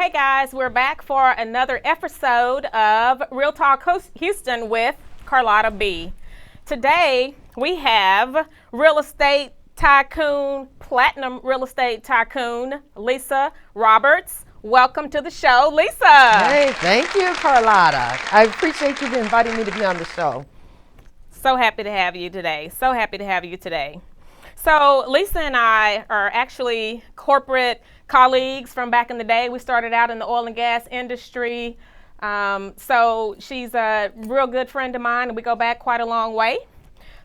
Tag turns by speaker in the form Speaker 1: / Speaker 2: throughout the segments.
Speaker 1: Hey guys, we're back for another episode of Real Talk Houston with Carlotta B. Today we have real estate tycoon, platinum real estate tycoon, Leisa Roberts. Welcome to the show, Leisa.
Speaker 2: Hey, thank you, Carlotta. I appreciate you inviting me to be on the show.
Speaker 1: So happy to have you today. So Leisa and I are actually corporate colleagues from back in the day. We started out in the oil and gas industry. So she's a real good friend of mine, and we go back quite a long way.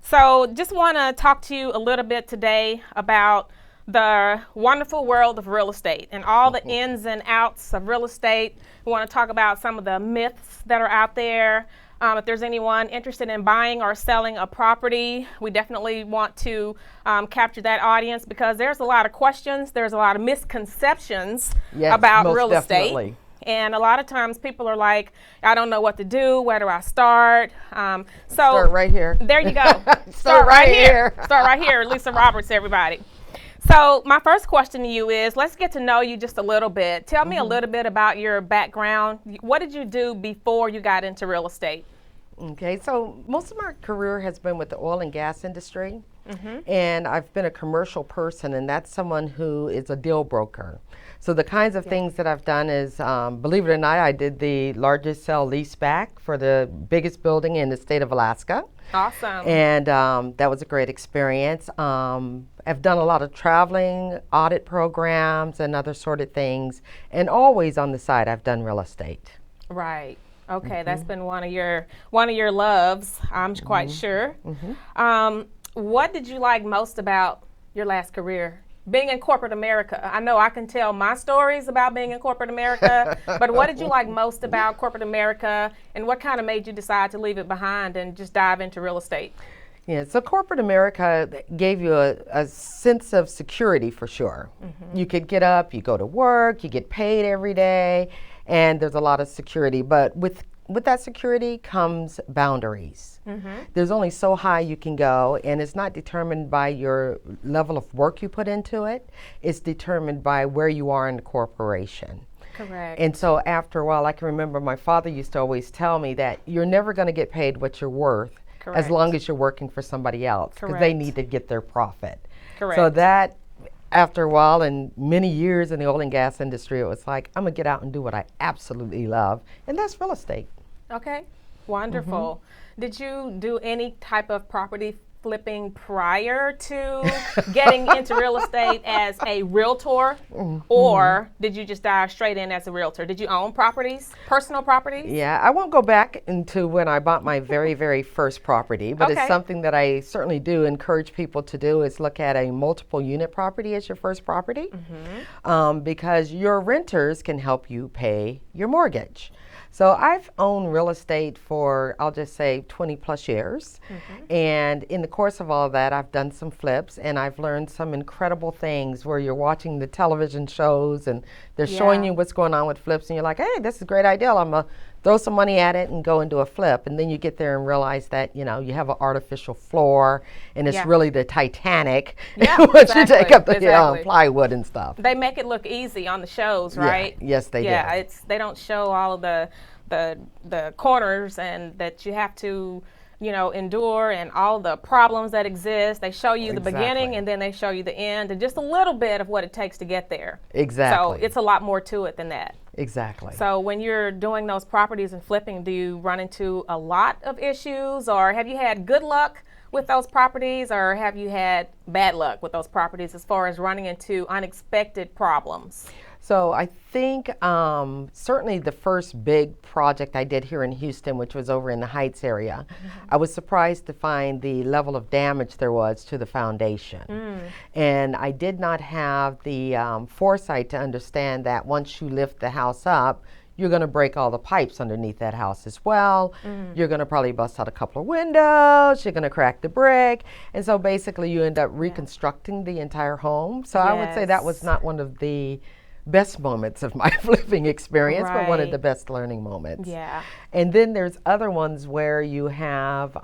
Speaker 1: So just want to talk to you a little bit today about the wonderful world of real estate and all the ins and outs of real estate. We want to talk about some of the myths that are out there. If there's anyone interested in buying or selling a property, we definitely want to capture that audience because there's a lot of questions, there's a lot of misconceptions about real estate. And a lot of times people are like, I don't know what to do, where do I start?
Speaker 2: Start right here.
Speaker 1: There you go. Start right here. Start right here, Leisa Roberts, everybody. So my first question to you is, let's get to know you just a little bit. Tell me a little bit about your background. What did you do before you got into real estate?
Speaker 2: Okay, so most of my career has been with the oil and gas industry, and I've been a commercial person, and that's someone who is a deal broker. So the kinds of things that I've done is, believe it or not, I did the largest sale leaseback for the biggest building in the state of Alaska.
Speaker 1: Awesome.
Speaker 2: And that was a great experience. I've done a lot of traveling, audit programs, and other sort of things. And always on the side, I've done real estate.
Speaker 1: Right. Okay, that's been one of your loves, I'm quite sure. What did you like most about your last career? Being in corporate America. I know I can tell my stories about being in corporate America, but what did you like most about corporate America, and what kind of made you decide to leave it behind and just dive into real estate?
Speaker 2: Yeah, so corporate America gave you a sense of security for sure. You could get up, you go to work, you get paid every day, and there's a lot of security. But with that security comes boundaries. There's only so high you can go, and it's not determined by your level of work you put into it. It's determined by where you are in the corporation.
Speaker 1: Correct.
Speaker 2: And so after a while, I can remember my father used to always tell me that you're never going to get paid what you're worth as long as you're working for somebody else, because they need to get their profit.
Speaker 1: Correct.
Speaker 2: So that, after a while and many years in the oil and gas industry, it was like, I'm going to get out and do what I absolutely love, and that's real estate.
Speaker 1: Okay, wonderful. Did you do any type of property flipping prior to getting into real estate as a realtor, or did you just dive straight in as a realtor? Did you own properties, personal properties?
Speaker 2: Yeah, I won't go back into when I bought my very, very first property, but it's something that I certainly do encourage people to do is look at a multiple unit property as your first property, because your renters can help you pay your mortgage. So I've owned real estate for, I'll just say, 20 plus years. And in the course of all that, I've done some flips, and I've learned some incredible things where you're watching the television shows and they're showing you what's going on with flips, and you're like, hey, this is a great idea. I'm going to throw some money at it and go and do a flip. And then you get there and realize that, you know, you have an artificial floor, and it's really the Titanic once you take up the plywood and stuff.
Speaker 1: They make it look easy on the shows, right?
Speaker 2: Yes, they do.
Speaker 1: Yeah, they don't show all of the corners and that you have to, you know, endure and all the problems that exist. They show you the beginning, and then they show you the end, and just a little bit of what it takes to get there.
Speaker 2: Exactly.
Speaker 1: So it's a lot more to it than that.
Speaker 2: Exactly.
Speaker 1: So when you're doing those properties and flipping, do you run into a lot of issues, or have you had good luck with those properties, or have you had bad luck with those properties as far as running into unexpected problems?
Speaker 2: So I think certainly the first big project I did here in Houston, which was over in the Heights area, I was surprised to find the level of damage there was to the foundation. And I did not have the foresight to understand that once you lift the house up, you're going to break all the pipes underneath that house as well. You're going to probably bust out a couple of windows. You're going to crack the brick. And so basically you end up reconstructing the entire home. So I would say that was not one of the best moments of my flipping experience, but one of the best learning moments.
Speaker 1: Yeah.
Speaker 2: And then there's other ones where you have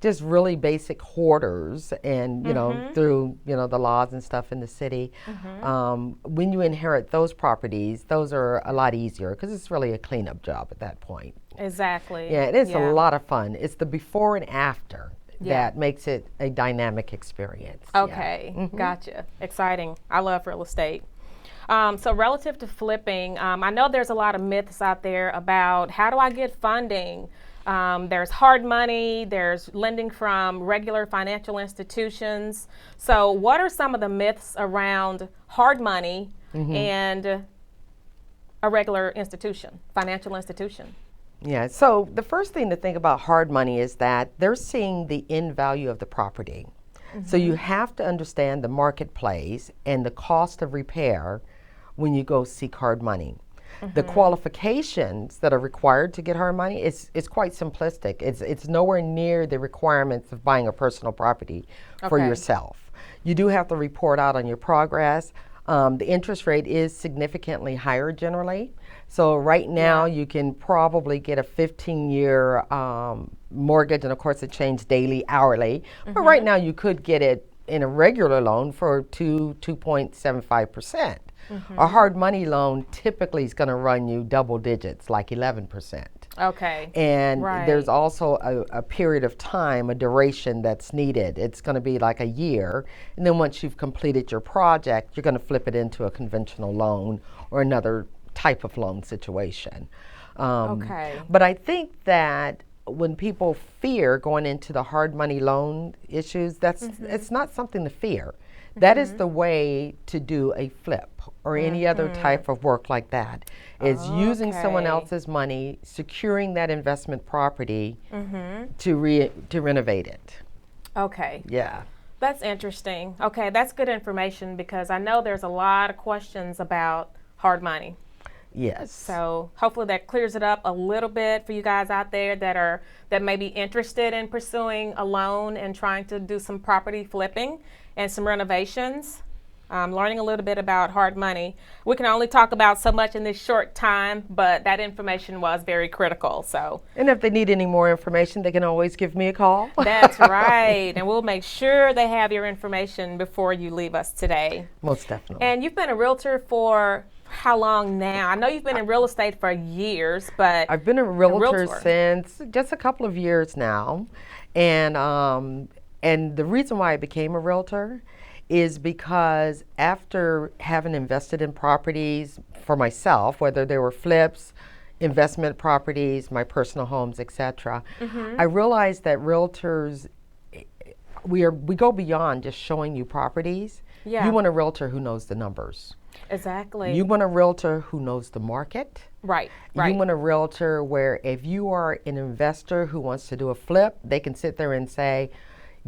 Speaker 2: just really basic hoarders, and through the laws and stuff in the city, when you inherit those properties, those are a lot easier because it's really a cleanup job at that point.
Speaker 1: Exactly.
Speaker 2: Yeah, it is a lot of fun. It's the before and after that makes it a dynamic experience.
Speaker 1: Okay, gotcha. Exciting. I love real estate. So relative to flipping, I know there's a lot of myths out there about how do I get funding. There's hard money, there's lending from regular financial institutions. So what are some of the myths around hard money and a regular institution, financial institution?
Speaker 2: Yeah, so the first thing to think about hard money is that they're seeing the end value of the property. So you have to understand the marketplace and the cost of repair when you go seek hard money. The qualifications that are required to get hard money is quite simplistic. It's nowhere near the requirements of buying a personal property for yourself. You do have to report out on your progress. The interest rate is significantly higher generally. So right now you can probably get a 15-year mortgage, and of course it changes daily, hourly. But right now you could get it in a regular loan for 2.75%. A hard money loan typically is going to run you double digits, like 11%.
Speaker 1: Okay.
Speaker 2: And there's also a period of time, a duration that's needed. It's going to be like a year. And then once you've completed your project, you're going to flip it into a conventional loan or another type of loan situation. But I think that when people fear going into the hard money loan issues, it's not something to fear. That is the way to do a flip or any other type of work like that, is using someone else's money, securing that investment property to renovate it.
Speaker 1: Okay.
Speaker 2: Yeah.
Speaker 1: That's interesting. Okay, that's good information because I know there's a lot of questions about hard money.
Speaker 2: Yes.
Speaker 1: So hopefully that clears it up a little bit for you guys out there that may be interested in pursuing a loan and trying to do some property flipping and some renovations. Learning a little bit about hard money. We can only talk about so much in this short time, but that information was very critical. So.
Speaker 2: And if they need any more information, they can always give me a call.
Speaker 1: That's right. And we'll make sure they have your information before you leave us today.
Speaker 2: Most definitely.
Speaker 1: And you've been a realtor for how long now? I know you've been in real estate for years, but
Speaker 2: I've been a realtor since just a couple of years now. And the reason why I became a realtor is because after having invested in properties for myself, whether they were flips, investment properties, my personal homes, etc., I realized that realtors, we go beyond just showing you properties. You want a realtor who knows the numbers.
Speaker 1: Exactly.
Speaker 2: You want a realtor who knows the market.
Speaker 1: Right.
Speaker 2: You want a realtor where if you are an investor who wants to do a flip, they can sit there and say,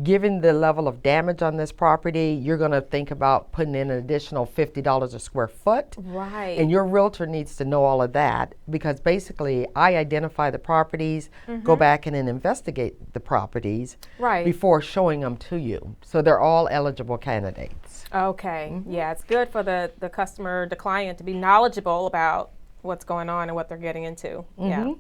Speaker 2: given the level of damage on this property, you're going to think about putting in an additional $50 a square foot.
Speaker 1: Right.
Speaker 2: And your realtor needs to know all of that because basically I identify the properties, go back and then investigate the properties before showing them to you. So they're all eligible candidates.
Speaker 1: Okay. Yeah, it's good for the customer, the client to be knowledgeable about what's going on and what they're getting into. Yeah.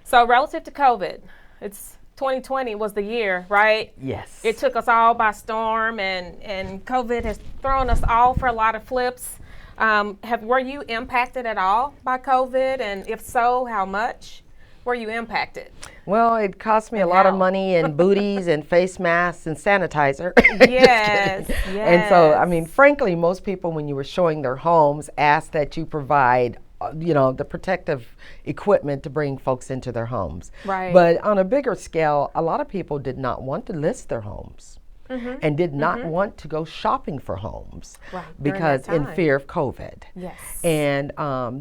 Speaker 1: So relative to COVID, it's 2020 was the year, right?
Speaker 2: Yes.
Speaker 1: It took us all by storm, and COVID has thrown us all for a lot of flips. Were you impacted at all by COVID? And if so, how much were you impacted?
Speaker 2: Well, it cost me a lot of money in booties and face masks and sanitizer.
Speaker 1: Yes, yes.
Speaker 2: And so, I mean, frankly, most people, when you were showing their homes, asked that you provide the protective equipment to bring folks into their homes.
Speaker 1: Right.
Speaker 2: But on a bigger scale, a lot of people did not want to list their homes and did not want to go shopping for homes because in fear of COVID.
Speaker 1: Yes.
Speaker 2: And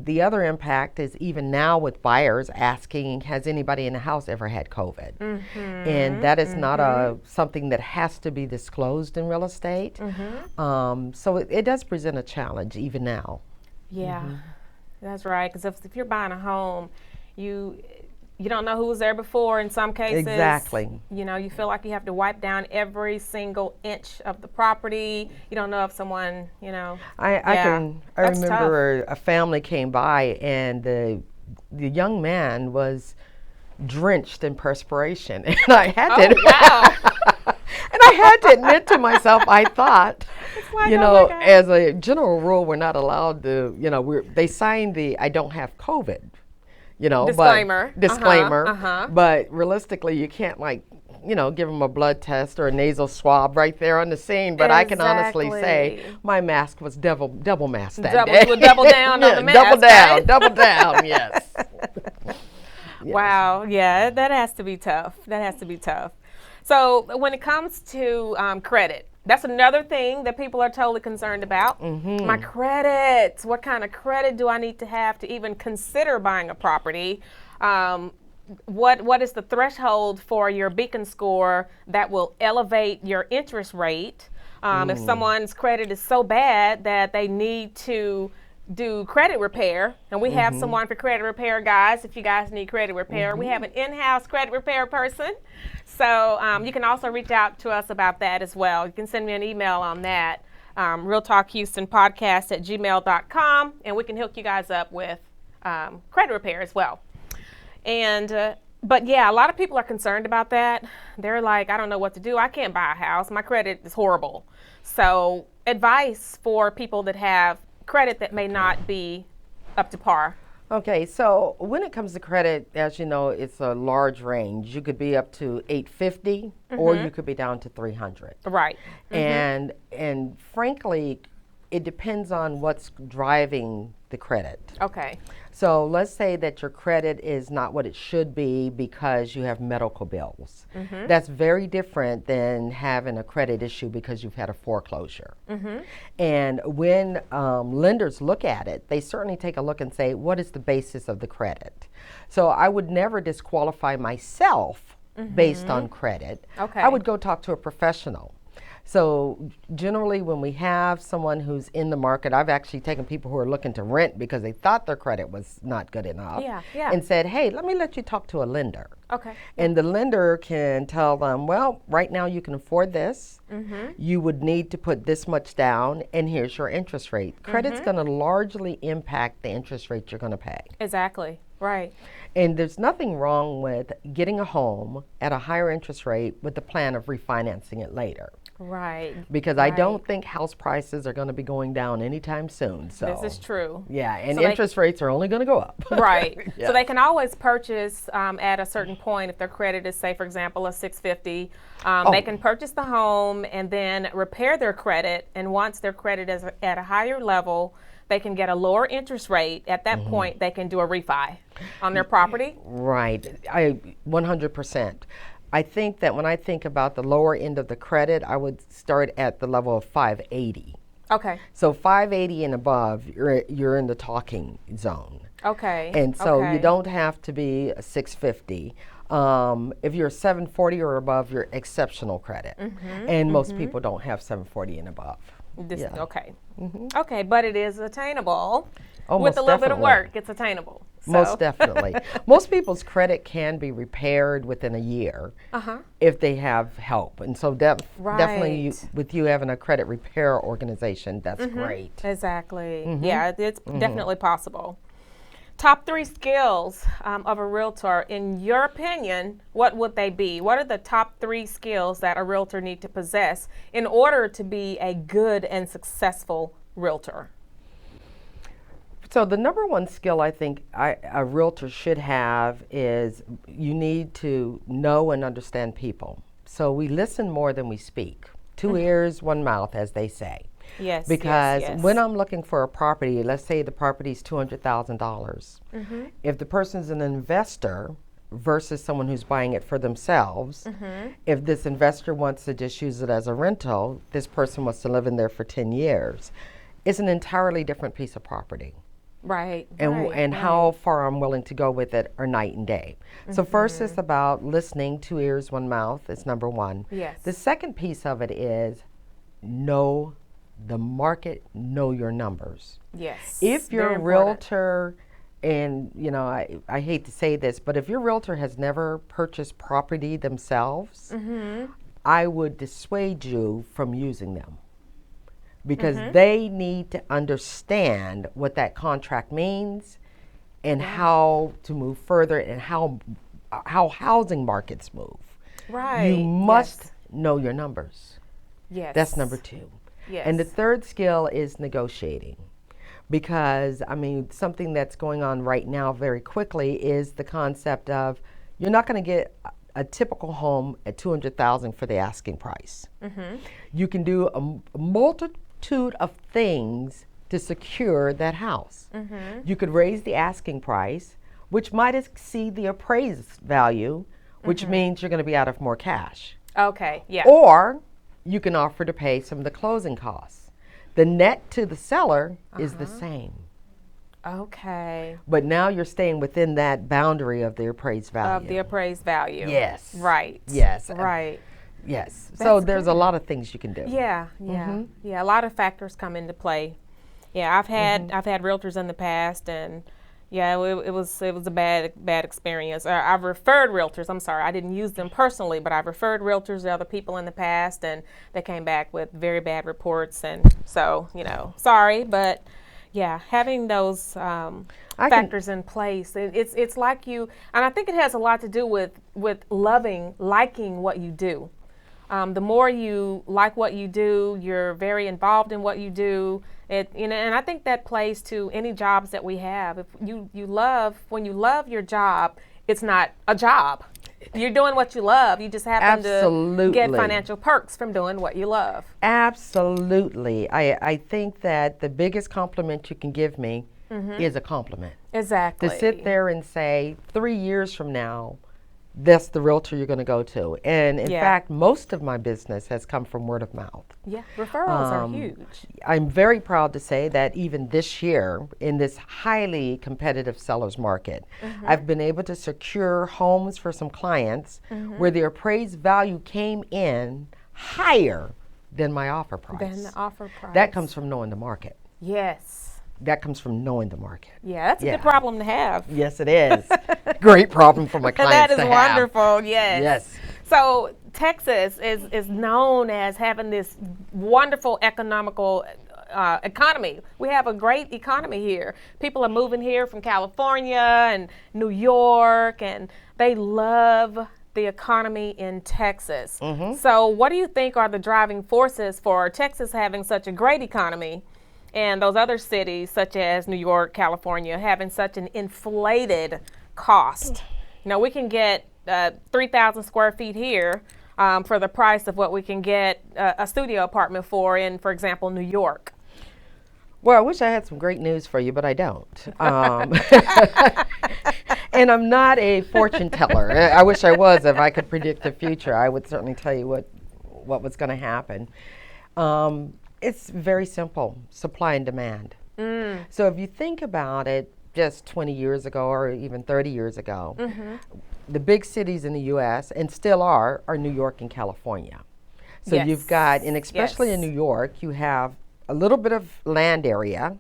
Speaker 2: the other impact is even now with buyers asking, has anybody in the house ever had COVID? And that is not something that has to be disclosed in real estate. So it does present a challenge even now.
Speaker 1: Yeah. That's right, because if you're buying a home, you don't know who was there before in some cases.
Speaker 2: Exactly.
Speaker 1: You feel like you have to wipe down every single inch of the property. You don't know if someone,
Speaker 2: I remember a family came by and the young man was drenched in perspiration. And I had
Speaker 1: Oh,
Speaker 2: to,
Speaker 1: wow.
Speaker 2: and I had to admit to myself, I thought,
Speaker 1: It's like,
Speaker 2: you
Speaker 1: oh
Speaker 2: know,
Speaker 1: my God.
Speaker 2: as a general rule, we're not allowed to, they signed the I don't have COVID,
Speaker 1: Disclaimer.
Speaker 2: but disclaimer,
Speaker 1: Uh-huh.
Speaker 2: but realistically, you can't give them a blood test or a nasal swab right there on the scene. But I can honestly say
Speaker 1: Exactly.
Speaker 2: my mask was double mask that
Speaker 1: Double,
Speaker 2: day.
Speaker 1: you would double down on the
Speaker 2: Double
Speaker 1: mask,
Speaker 2: down,
Speaker 1: right?
Speaker 2: double down, yes. Yes.
Speaker 1: Wow, yeah, that has to be tough. That has to be tough. So when it comes to credit, that's another thing that people are totally concerned about. My credit. What kind of credit do I need to have to even consider buying a property? What is the threshold for your beacon score that will elevate your interest rate? If someone's credit is so bad that they need to do credit repair, and we have someone for credit repair, guys. If you guys need credit repair, we have an in-house credit repair person. So you can also reach out to us about that as well. You can send me an email on that, realtalkhoustonpodcast@gmail.com, and we can hook you guys up with credit repair as well. And but yeah, a lot of people are concerned about that. They're like, I don't know what to do. I can't buy a house. My credit is horrible. So advice for people that have credit that may not be up to par.
Speaker 2: Okay, so when it comes to credit, as you know, it's a large range. You could be up to 850, or you could be down to 300.
Speaker 1: Right.
Speaker 2: And frankly, it depends on what's driving the credit.
Speaker 1: Okay.
Speaker 2: So let's say that your credit is not what it should be because you have medical bills. That's very different than having a credit issue because you've had a foreclosure. And when lenders look at it, they certainly take a look and say, what is the basis of the credit? So I would never disqualify myself based on credit.
Speaker 1: Okay.
Speaker 2: I would go talk to a professional. So generally when we have someone who's in the market, I've actually taken people who are looking to rent because they thought their credit was not good enough,
Speaker 1: Yeah.
Speaker 2: and said, hey, let me let you talk to a lender.
Speaker 1: Okay.
Speaker 2: And the lender can tell them, well, right now you can afford this. You would need to put this much down, and here's your interest rate. Credit's going to largely impact the interest rate you're going to pay.
Speaker 1: Exactly. Right.
Speaker 2: And there's nothing wrong with getting a home at a higher interest rate with the plan of refinancing it later.
Speaker 1: Right.
Speaker 2: Because I don't think house prices are going to be going down anytime soon. So
Speaker 1: This is true.
Speaker 2: yeah, and
Speaker 1: So
Speaker 2: interest rates are only going to go up.
Speaker 1: Right.
Speaker 2: Yeah.
Speaker 1: So they can always purchase at a certain point if their credit is, say, for example, a 650. They can purchase the home and then repair their credit. And once their credit is at a higher level, they can get a lower interest rate. At that point, they can do a refi on their property.
Speaker 2: Right. 100%. I think that when I think about the lower end of the credit, I would start at the level of 580.
Speaker 1: Okay.
Speaker 2: So 580 and above, you're in the talking zone.
Speaker 1: Okay.
Speaker 2: And so
Speaker 1: okay.
Speaker 2: you don't have to be a 650. If you're 740 or above, you're exceptional credit. And most people don't have 740 and above.
Speaker 1: Okay. Okay, but it is attainable.
Speaker 2: Oh,
Speaker 1: with a
Speaker 2: most
Speaker 1: little bit of
Speaker 2: definitely.
Speaker 1: work, it's attainable. So.
Speaker 2: Most definitely. Most people's credit can be repaired within a year if they have help. And so definitely with you having a credit repair organization, that's great.
Speaker 1: Exactly. Yeah, it's definitely possible. Top 3 skills of a realtor, in your opinion, what would they be? What are the top 3 skills that a realtor need to possess in order to be a good and successful realtor?
Speaker 2: So the number one skill I think a realtor should have is you need to know and understand people. So we listen more than we speak. 2 ears, 1 mouth, as they say.
Speaker 1: Yes.
Speaker 2: Because
Speaker 1: yes.
Speaker 2: when I'm looking for a property, let's say the property is $200,000. If the person's an investor versus someone who's buying it for themselves, if this investor wants to just use it as a rental, this person wants to live in there for 10 years, it's an entirely different piece of property.
Speaker 1: Right.
Speaker 2: And how far I'm willing to go with it are night and day. So first it's about listening, 2 ears, 1 mouth is number one.
Speaker 1: Yes.
Speaker 2: The second piece of it is know the market, know your numbers.
Speaker 1: Yes.
Speaker 2: If you're
Speaker 1: very
Speaker 2: a
Speaker 1: important.
Speaker 2: realtor, and I hate to say this, but if your realtor has never purchased property themselves, I would dissuade you from using them. Because they need to understand what that contract means and how to move further and how how housing markets move.
Speaker 1: Right.
Speaker 2: You must know your numbers.
Speaker 1: Yes.
Speaker 2: That's number 2.
Speaker 1: Yes.
Speaker 2: And the third skill is negotiating. Because, I mean, something that's going on right now very quickly is the concept of you're not going to get a typical home at $200,000 for the asking price. You can do a multitude of things to secure that house. You could raise the asking price, which might exceed the appraised value, which means you're going to be out of more cash.
Speaker 1: Okay, yeah.
Speaker 2: Or you can offer to pay some of the closing costs. The net to the seller is the same.
Speaker 1: Okay.
Speaker 2: But now you're staying within that boundary of the appraised value.
Speaker 1: Of the appraised value.
Speaker 2: Yes.
Speaker 1: Right.
Speaker 2: Yes.
Speaker 1: Right.
Speaker 2: Yes. So there's a lot of things you can do.
Speaker 1: Yeah, yeah. Yeah, a lot of factors come into play. Yeah, I've had realtors in the past, and yeah, it was a bad experience. I've referred realtors. I'm sorry, I didn't use them personally, but I've referred realtors to other people in the past, and they came back with very bad reports. And so, sorry, but yeah, having those factors in place, it's like you, and I think it has a lot to do with liking what you do. The more you like what you do, you're very involved in what you do. And I think that plays to any jobs that we have. If when you love your job, it's not a job. You're doing what you love. You just happen to get financial perks from doing what you love.
Speaker 2: Absolutely. I think that the biggest compliment you can give me is a compliment.
Speaker 1: Exactly.
Speaker 2: To sit there and say, 3 years from now, that's the realtor you're going to go to. And in fact, most of my business has come from word of mouth.
Speaker 1: Yeah, referrals are huge.
Speaker 2: I'm very proud to say that even this year, in this highly competitive seller's market, I've been able to secure homes for some clients where the appraised value came in higher than my offer price.
Speaker 1: Than the offer price.
Speaker 2: That comes from knowing the market.
Speaker 1: Yes.
Speaker 2: That comes from knowing the market.
Speaker 1: Yeah, that's a good problem to have.
Speaker 2: Yes, it is. Great problem for my clients to have.
Speaker 1: That is wonderful, yes.
Speaker 2: Yes.
Speaker 1: So Texas is known as having this wonderful economical economy. We have a great economy here. People are moving here from California and New York, and they love the economy in Texas. So what do you think are the driving forces for Texas having such a great economy, and those other cities such as New York, California, having such an inflated cost? We can get 3,000 square feet here for the price of what we can get a studio apartment for example, New York.
Speaker 2: Well, I wish I had some great news for you, but I don't. And I'm not a fortune teller. I wish I was. If I could predict the future, I would certainly tell you what was going to happen. It's very simple, supply and demand. So if you think about it, just 20 years ago or even 30 years ago, the big cities in the U.S., and still are New York and California. So you've got, and especially in New York, you have a little bit of land area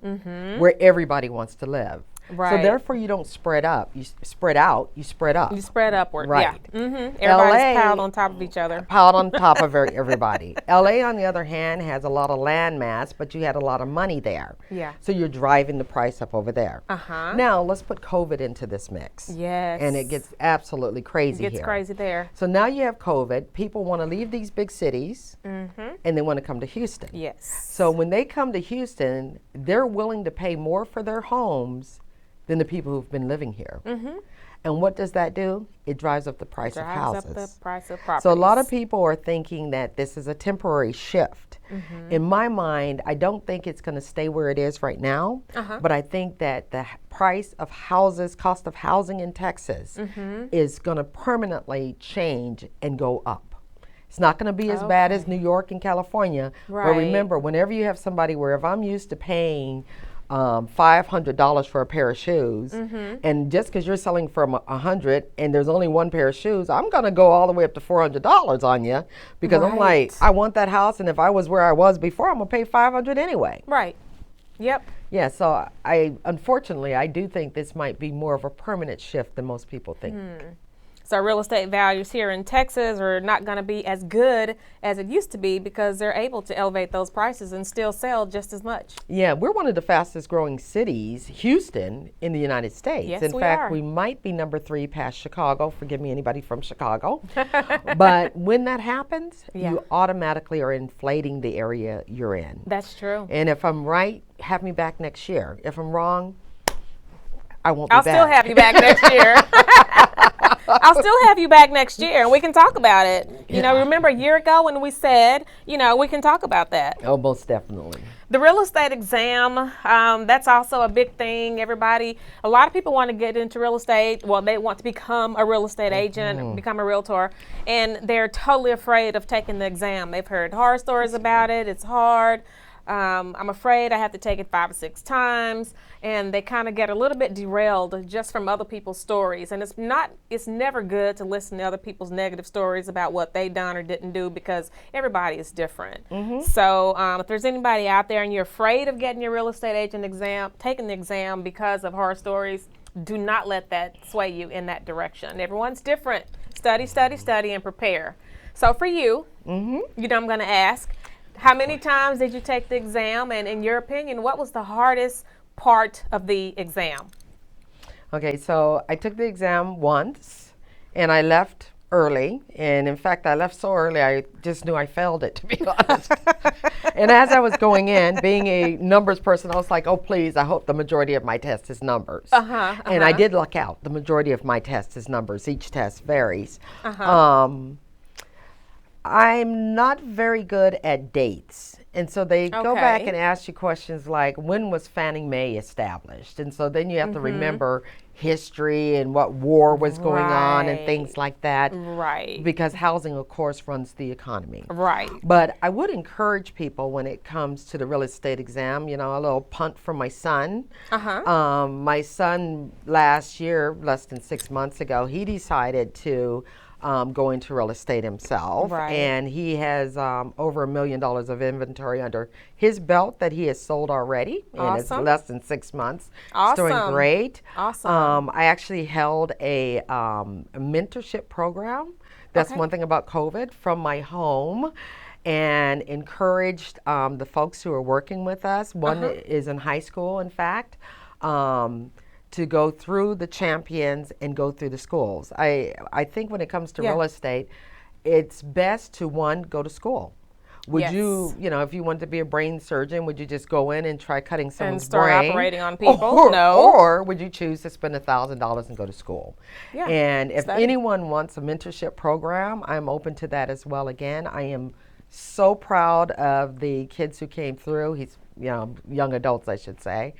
Speaker 2: where everybody wants to live. Right. So therefore, you don't spread up. You spread out. You spread up.
Speaker 1: You spread upward.
Speaker 2: Right.
Speaker 1: Yeah. Everybody's piled on top of each other.
Speaker 2: Piled on top of everybody. LA, on the other hand, has a lot of land mass, but you had a lot of money there.
Speaker 1: Yeah.
Speaker 2: So you're driving the price up over there. Now let's put COVID into this mix.
Speaker 1: Yes.
Speaker 2: And it gets absolutely crazy here.
Speaker 1: It gets crazy there.
Speaker 2: So now you have COVID. People want to leave these big cities, and they want to come to Houston.
Speaker 1: Yes.
Speaker 2: So when they come to Houston, they're willing to pay more for their homes than the people who've been living here. And what does that do? It drives up the price of houses.
Speaker 1: Drives up the price of properties.
Speaker 2: So a lot of people are thinking that this is a temporary shift. In my mind, I don't think it's going to stay where it is right now, but I think that the price of houses, cost of housing in Texas is going to permanently change and go up. It's not going to be as bad as New York and California. Right. But remember, whenever you have somebody where if I'm used to paying $500 for a pair of shoes, and just because you're selling for $100 and there's only one pair of shoes, I'm going to go all the way up to $400 on you because I'm like, I want that house, and if I was where I was before, I'm going to pay $500 anyway.
Speaker 1: Right. Yep.
Speaker 2: Yeah, so unfortunately, I do think this might be more of a permanent shift than most people think.
Speaker 1: So real estate values here in Texas are not going to be as good as it used to be because they're able to elevate those prices and still sell just as much.
Speaker 2: Yeah, we're one of the fastest growing cities, Houston, in the United States.
Speaker 1: Yes,
Speaker 2: in
Speaker 1: we
Speaker 2: fact,
Speaker 1: are.
Speaker 2: we might be number 3 past Chicago. Forgive me, anybody from Chicago. But when that happens,
Speaker 1: Yeah.
Speaker 2: you automatically are inflating the area you're in.
Speaker 1: That's true.
Speaker 2: And if I'm right, have me back next year. If I'm wrong, I won't be
Speaker 1: I'll
Speaker 2: back.
Speaker 1: still have you back next year. I'll still have you back next year and we can talk about it. You know, remember a year ago when we said, you know, we can talk about that.
Speaker 2: Oh, most definitely.
Speaker 1: The real estate exam, that's also a big thing. A lot of people want to get into real estate. Well, they want to become a real estate agent, become a realtor, and they're totally afraid of taking the exam. They've heard horror stories about it. It's hard. I'm afraid I have to take it 5 or 6 times, and they kind of get a little bit derailed just from other people's stories. And it's never good to listen to other people's negative stories about what they done or didn't do because everybody is different. So if there's anybody out there and you're afraid of getting your real estate agent exam, taking the exam because of horror stories, do not let that sway you in that direction. Everyone's different. Study, study, study, and prepare. So for you, you know I'm going to ask, how many times did you take the exam? And in your opinion, what was the hardest part of the exam?
Speaker 2: Okay, so I took the exam once and I left early. And in fact, I left so early, I just knew I failed it, to be honest. And as I was going in, being a numbers person, I was like, oh, please, I hope the majority of my test is numbers. And I did luck out. The majority of my test is numbers. Each test varies. I'm not very good at dates. And so they go back and ask you questions like, when was Fannie Mae established? And so then you have to remember history and what war was going on and things like that.
Speaker 1: Right.
Speaker 2: Because housing, of course, runs the economy.
Speaker 1: Right.
Speaker 2: But I would encourage people when it comes to the real estate exam, you know, a little punt from my son. My son last year, less than 6 months ago, he decided to go into real estate himself. And he has over $1 million of inventory under his belt that he has sold already. And it's less than 6 months. It's doing great. I actually held a mentorship program. That's one thing about COVID from my home, and encouraged the folks who are working with us. One is in high school, in fact. To go through the champions and go through the schools. I think when it comes to real estate, it's best to, one, go to school. Would you, you know, if you wanted to be a brain surgeon, would you just go in and try cutting someone's brain?
Speaker 1: And start operating on people? No.
Speaker 2: Or would you choose to spend $1,000 and go to school? And if anyone wants a mentorship program, I'm open to that as well. Again, I am so proud of the kids who came through. You know, young adults, I should say.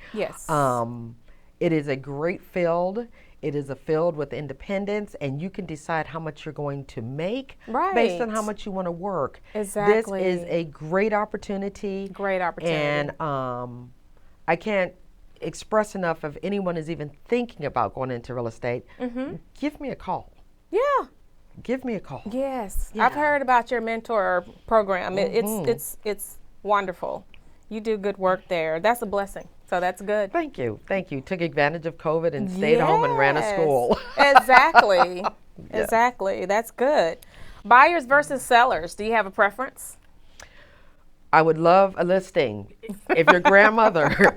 Speaker 2: It is a great field. It is a field with independence, and you can decide how much you're going to make based on how much you want to work. This is a great opportunity.
Speaker 1: Great opportunity.
Speaker 2: And I can't express enough if anyone is even thinking about going into real estate, give me a call. Give me a call.
Speaker 1: I've heard about your mentor program. It's wonderful. You do good work there. That's a blessing. So that's good.
Speaker 2: Thank you. Thank you. Took advantage of COVID and stayed home and ran a school.
Speaker 1: Exactly. Exactly. That's good. Buyers versus sellers. Do you have a preference?
Speaker 2: I would love a listing. If your grandmother,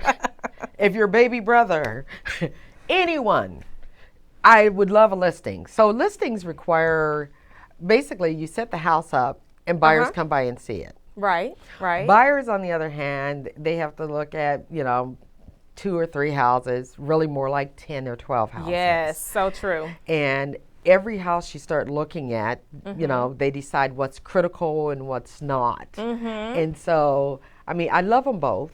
Speaker 2: if your baby brother, anyone, I would love a listing. So listings require, basically you set the house up and buyers come by and see it.
Speaker 1: Right.
Speaker 2: Buyers, on the other hand, they have to look at, you know, 2 or 3 houses, really more like 10 or 12 houses.
Speaker 1: Yes, so true.
Speaker 2: And every house you start looking at, you know, they decide what's critical and what's not. And so, I mean, I love them both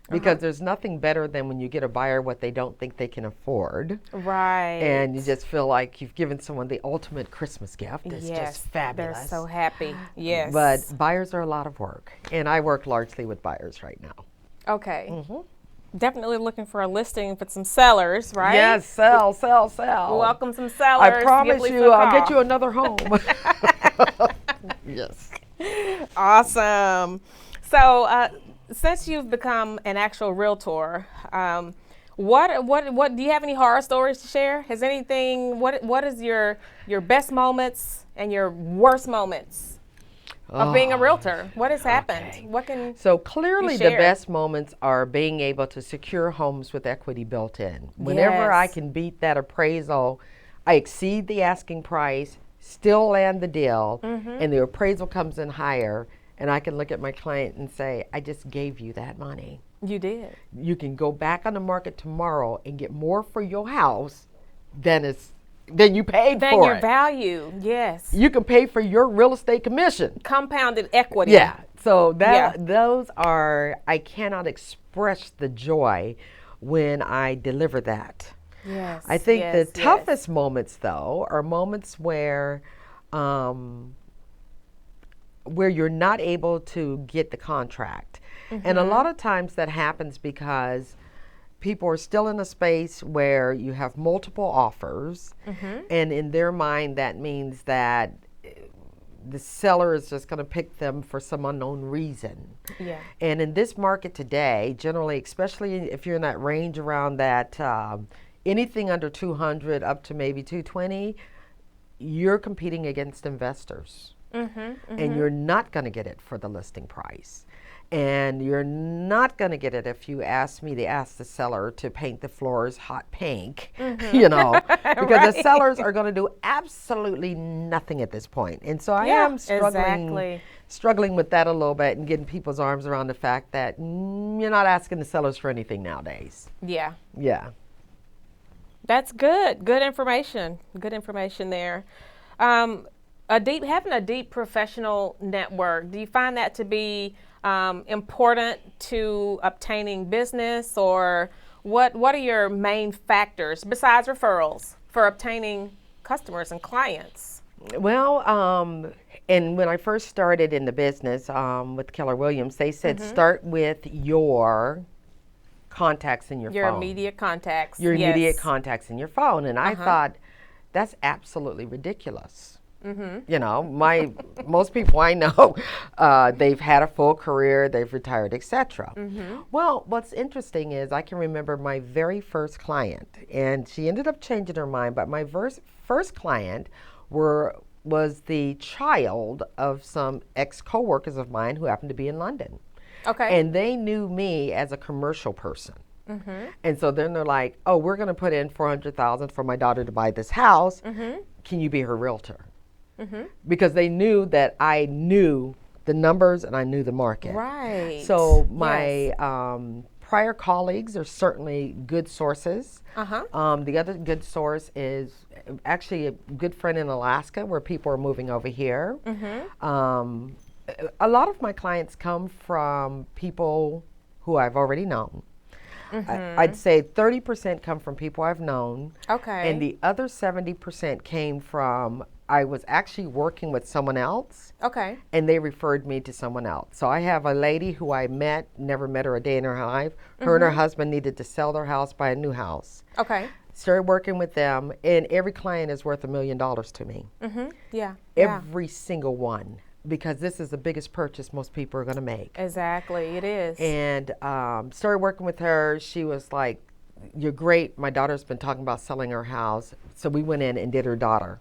Speaker 2: because there's nothing better than when you get a buyer what they don't think they can afford. And you just feel like you've given someone the ultimate Christmas gift. It's just fabulous.
Speaker 1: They're so happy.
Speaker 2: But buyers are a lot of work, and I work largely with buyers right now.
Speaker 1: Definitely looking for a listing for some sellers, right?
Speaker 2: Yes, sell.
Speaker 1: Welcome some sellers.
Speaker 2: I promise you, I'll get you another home. Yes. Awesome.
Speaker 1: So, since you've become an actual realtor, What do you have any horror stories to share? Has anything, what is your best moments and your worst moments of being a realtor? What has happened?
Speaker 2: Okay.
Speaker 1: What can
Speaker 2: So
Speaker 1: you
Speaker 2: clearly the
Speaker 1: share?
Speaker 2: best moments are being able to secure homes with equity built in. Whenever I
Speaker 1: Yes.
Speaker 2: can beat that appraisal, I exceed the asking price, still land the deal, and the appraisal comes in higher, and I can look at my client and say, I just gave you that money.
Speaker 1: You did.
Speaker 2: You can go back on the market tomorrow and get more for your house than you paid
Speaker 1: Then
Speaker 2: for
Speaker 1: your
Speaker 2: it.
Speaker 1: value, yes.
Speaker 2: You can pay for your real estate commission.
Speaker 1: Compounded equity.
Speaker 2: Yeah. So
Speaker 1: Yeah.
Speaker 2: those are, I cannot express the joy when I deliver that.
Speaker 1: Yes.
Speaker 2: I think the
Speaker 1: yes,
Speaker 2: toughest moments though are moments where you're not able to get the contract. And a lot of times that happens because people are still in a space where you have multiple offers, and in their mind that means that the seller is just going to pick them for some unknown reason.
Speaker 1: Yeah.
Speaker 2: And in this market today, generally, especially if you're in that range around that anything under 200 up to maybe 220, you're competing against investors. And you're not going to get it for the listing price. And you're not going to get it if you ask me to ask the seller to paint the floors hot pink, because
Speaker 1: Right.
Speaker 2: the sellers are going to do absolutely nothing at this point. And so I am
Speaker 1: exactly.
Speaker 2: struggling with that a little bit and getting people's arms around the fact that you're not asking the sellers for anything nowadays.
Speaker 1: Yeah.
Speaker 2: Yeah.
Speaker 1: That's good. Good information. Good information there. Having a deep professional network, do you find that to be important to obtaining business, or what are your main factors besides referrals for obtaining customers and clients?
Speaker 2: Well, and when I first started in the business with Keller Williams, they said start with your contacts in your
Speaker 1: Your
Speaker 2: phone.
Speaker 1: immediate contacts.
Speaker 2: Your
Speaker 1: yes.
Speaker 2: immediate contacts in your phone. And I thought, that's absolutely ridiculous. Most people I know, they've had a full career, they've retired, etc. Well, what's interesting is I can remember my very first client, and she ended up changing her mind, but my first client was the child of some ex-coworkers of mine who happened to be in London.
Speaker 1: Okay.
Speaker 2: And they knew me as a commercial person. And so then they're like, oh, we're going to put in $400,000 for my daughter to buy this house. Can you be her realtor? Because they knew that I knew the numbers and I knew the market.
Speaker 1: Right.
Speaker 2: So my prior colleagues are certainly good sources. The other good source is actually a good friend in Alaska where people are moving over here. A lot of my clients come from people who I've already known. I'd say 30% come from people I've known.
Speaker 1: Okay.
Speaker 2: And the other 70% came from, I was actually working with someone else.
Speaker 1: Okay.
Speaker 2: And they referred me to someone else. So I have a lady who I never met her a day in her life. Her and her husband needed to sell their house, buy a new house.
Speaker 1: Okay.
Speaker 2: Started working with them, and every client is worth $1 million to me.
Speaker 1: Yeah.
Speaker 2: Every single one. Because this is the biggest purchase most people are going to make.
Speaker 1: Exactly, it is.
Speaker 2: And started working with her. She was like, you're great. My daughter's been talking about selling her house. So we went in and did her daughter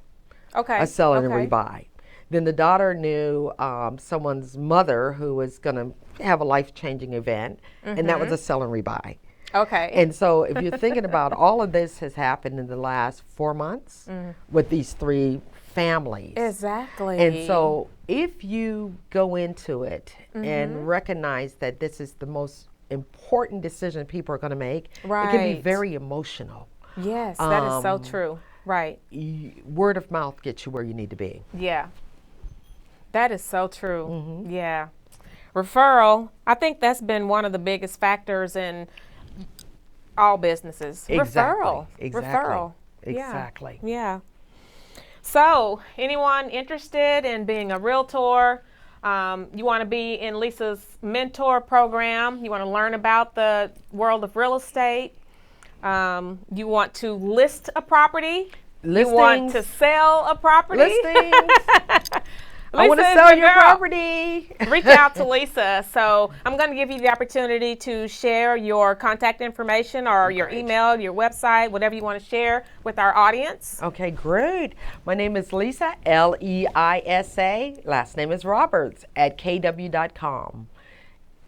Speaker 2: a sell and rebuy. Then the daughter knew someone's mother who was going to have a life-changing event, and that was a sell and rebuy.
Speaker 1: Okay.
Speaker 2: And so if you're thinking about all of this has happened in the last 4 months with these 3 families.
Speaker 1: Exactly.
Speaker 2: And so if you go into it and recognize that this is the most important decision people are going to make, it can be very emotional.
Speaker 1: Yes, that is so true. Right.
Speaker 2: Word of mouth gets you where you need to be.
Speaker 1: Yeah. That is so true. Yeah. Referral, I think that's been one of the biggest factors in all businesses. Referral. Referral.
Speaker 2: Exactly.
Speaker 1: Yeah. So, anyone interested in being a realtor, you want to be in Leisa's mentor program, you want to learn about the world of real estate, you want to list a property,
Speaker 2: Listings.
Speaker 1: you want to sell a property,
Speaker 2: Listings. I want to
Speaker 1: Lisa is
Speaker 2: sell
Speaker 1: your
Speaker 2: your
Speaker 1: girl.
Speaker 2: property.
Speaker 1: Reach out to Lisa. So I'm going to give you the opportunity to share your contact information or your
Speaker 2: Great.
Speaker 1: email, your website, whatever you want to share with our audience.
Speaker 2: Okay, great. My name is Leisa, Leisa. Last name is Roberts at kw.com.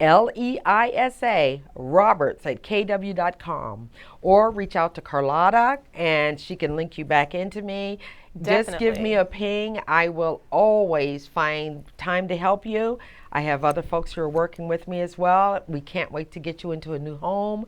Speaker 2: Leisa Roberts at kw.com, or reach out to Carlotta and she can link you back into me. Just give me
Speaker 1: Definitely.
Speaker 2: a ping. I will always find time to help you. I have other folks who are working with me as well. We can't wait to get you into a new home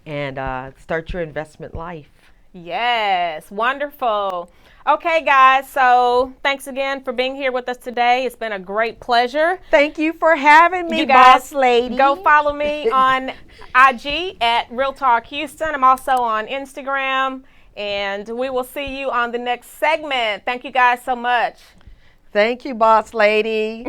Speaker 2: and start your investment life.
Speaker 1: Yes, wonderful. Okay, guys, so thanks again for being here with us today. It's been a great pleasure.
Speaker 2: Thank you for having me,
Speaker 1: You guys
Speaker 2: boss lady.
Speaker 1: go follow me on IG at Realtor Houston. I'm also on Instagram, and we will see you on the next segment. Thank you guys so much.
Speaker 2: Thank you, boss lady.